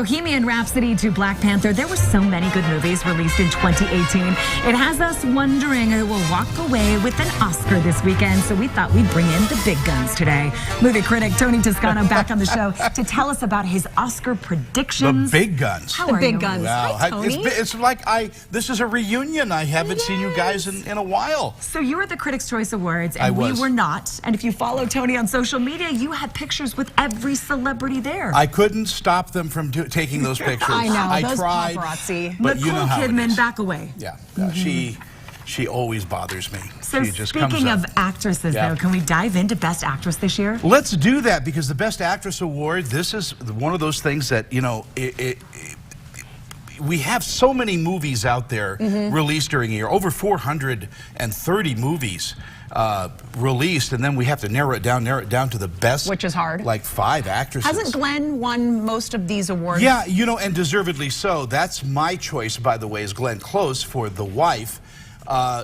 Bohemian Rhapsody to Black Panther, there were so many good movies released in 2018. It has us wondering who will walk away with an Oscar this weekend, so we thought we'd bring in the big guns today. Movie critic Tony Toscano back on the show to tell us about his Oscar predictions. The big guns. How the are big you? guns. Wow. Hi, Tony. It's like this is a reunion. I haven't seen you guys in a while. So you were at the Critics' Choice Awards, and I was. we were not. And if you follow Tony on social media, you had pictures with every celebrity there. I couldn't stop them from taking those pictures. I know, I those tried, paparazzi. but Nicole you know how it Kidman, is. back away. Yeah, she always bothers me. So she just comes speaking up. of actresses, Yeah. though, can we dive into Best Actress this year? Let's do that, because the Best Actress Award, this is one of those things that, you know, we have so many movies out there released during a year, over 430 movies released, and then we have to narrow it down to the best. Which is hard. Like 5 actresses. Hasn't Glenn won most of these awards? Yeah, you know, and deservedly so. That's my choice, by the way, is Glenn Close for The Wife.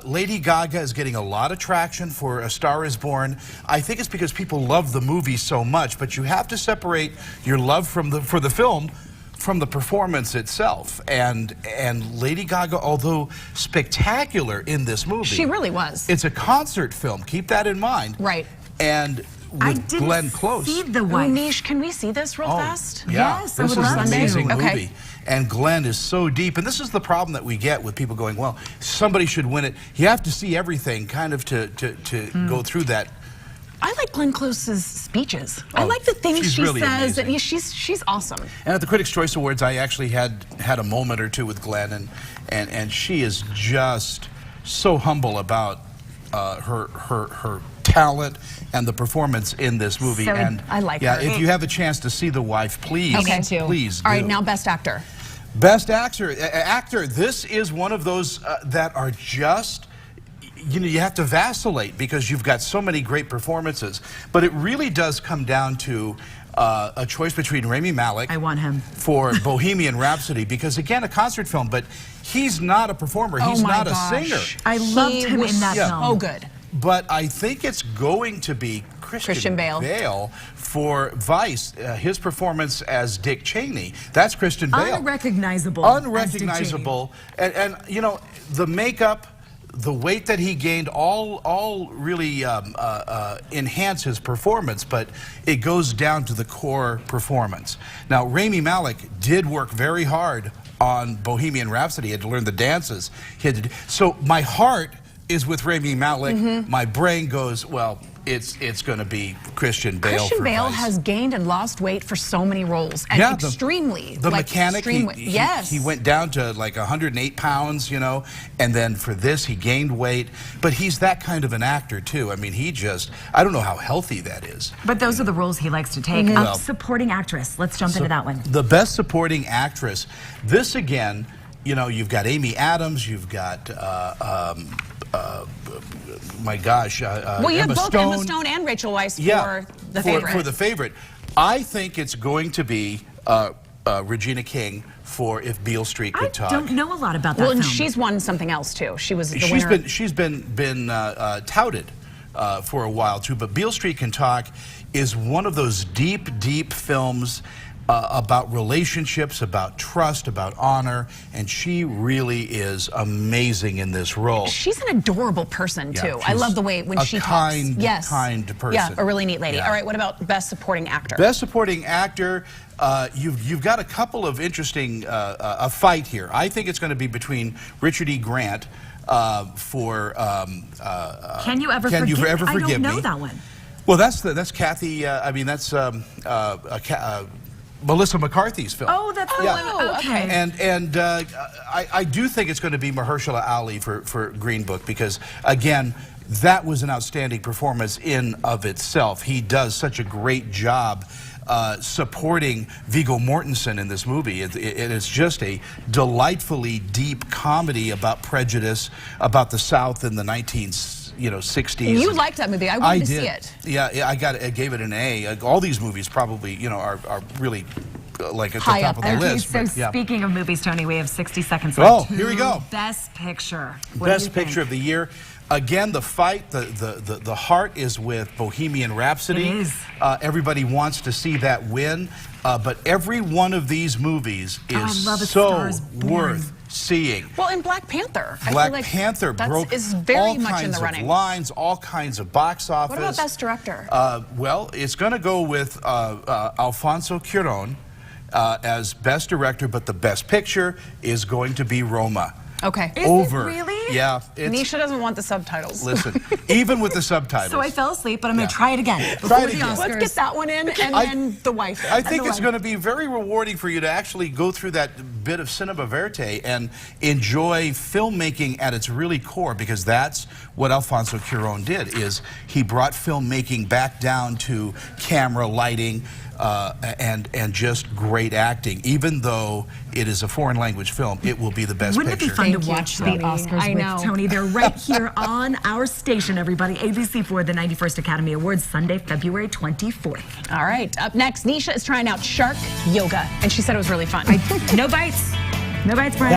Lady Gaga is getting a lot of traction for A Star Is Born. I think it's because people love the movie so much, but you have to separate your love for the film from the performance itself. And Lady Gaga, although spectacular in this movie, She really was. it's a concert film. Keep that in mind. Right. And I with didn't Glenn Close. see The Oh, Wife. Nish, can we see this real fast? Yeah, Yes, I this would is love an to. amazing Okay. movie. And Glenn is so deep. And this is the problem that we get with people going, well, somebody should win it. You have to see everything kind of to go through that. I like Glenn Close's speeches. I Oh, like the things she's she really says. amazing. And she's awesome. And at the Critics' Choice Awards, I actually had a moment or two with Glenn, and she is just so humble about her talent and the performance in this movie. So and I like yeah, her. if you have a chance to see The Wife, please, please do. All right, now Best Actor. Best Actor. This is one of those that are just, you know, you have to vacillate because you've got so many great performances. But it really does come down to a choice between Rami Malek. I want him. For Bohemian Rhapsody, because again, a concert film, but he's not a performer. He's not a singer. I loved him in that Yeah. film. Oh, good. But I think it's going to be Christian Bale for Vice. His performance as Dick Cheney. That's Christian Bale. Unrecognizable. Unrecognizable. And you know, the makeup, the weight that he gained, all really enhance his performance, but it goes down to the core performance. Now, Rami Malek did work very hard on Bohemian Rhapsody. He had to learn the dances. So my heart is with Rami Malek. My brain goes, well, it's going to be Christian Bale. Christian Bale Vice. has gained and lost weight for so many roles, and Yeah, extremely. The mechanic, yes. he went down to like 108 pounds, you know, and then for this he gained weight. But he's that kind of an actor too. I mean, I don't know how healthy that is. But those are the roles he likes to take. Well, Supporting actress. Let's jump into that one. The Best Supporting Actress. This again, you know, you've got Amy Adams, you've got my gosh, well, you have Emma both Stone. Emma Stone and Rachel Weisz Yeah, for The Favorite. For The Favorite. I think it's going to be Regina King for If Beale Street Could Talk. I don't know a lot about that Well, film. and she's won something else too. She was the winner. She's been touted for a while too, but Beale Street Can Talk is one of those deep films about relationships, about trust, about honor, and she really is amazing in this role. She's an adorable person too. I she's love the way when she kind, talks. Yes, kind person. Yeah, a really neat lady. Yeah. All right, what about Best Supporting Actor? Best Supporting Actor, you've got a couple of interesting, a fight here. I think it's going to be between Richard E. Grant for Can You Ever Forgive Me? I don't know that one. Well, that's Kathy, I mean, that's Melissa McCarthy's film. Oh, that's the one. Okay. And I do think it's going to be Mahershala Ali for Green Book, because again, that was an outstanding performance in of itself. He does such a great job supporting Viggo Mortensen in this movie. It is just a delightfully deep comedy about prejudice, about the South in the 60s. You liked that movie. I wanted to see it. Yeah, I gave it an A. All these movies probably, you know, are really like at the High top up of the there. list. So but, yeah. speaking of movies, Tony, we have 60 seconds left. Oh, here we go. Best Picture. What do Best you think? Picture of the year. Again, the fight, the heart is with Bohemian Rhapsody. It is. Everybody wants to see that win, but every one of these movies is love A so Star Is Born. worth seeing. Well, in Black Panther, I Black feel like Panther broke is very all much kinds in the of running. lines, all kinds of box office. What about Best Director? Well, it's going to go with Alfonso Cuarón as Best Director, but the Best Picture is going to be Roma. Okay. Is Over. it really? Yeah. Nisha doesn't want the subtitles. Listen, even with the subtitles. So I fell asleep, but I'm going to try it again. Try Before it the again. Oscars. Let's get that one in, and then the wife. I think it's going to be very rewarding for you to actually go through that bit of cinema verite and enjoy filmmaking at its really core, because that's what Alfonso Cuarón did. Is he brought filmmaking back down to camera, lighting, and just great acting. Even though it is a foreign language film, it will be the best Wouldn't picture. it be fun Thank to you, watch the Tony. Oscars I know. with Tony? They're right here on our station, everybody. ABC for the 91st Academy Awards, Sunday, February 24th. All right. Up next, Nisha is trying out shark yoga, and she said it was really fun. No bites. No bites, Brian.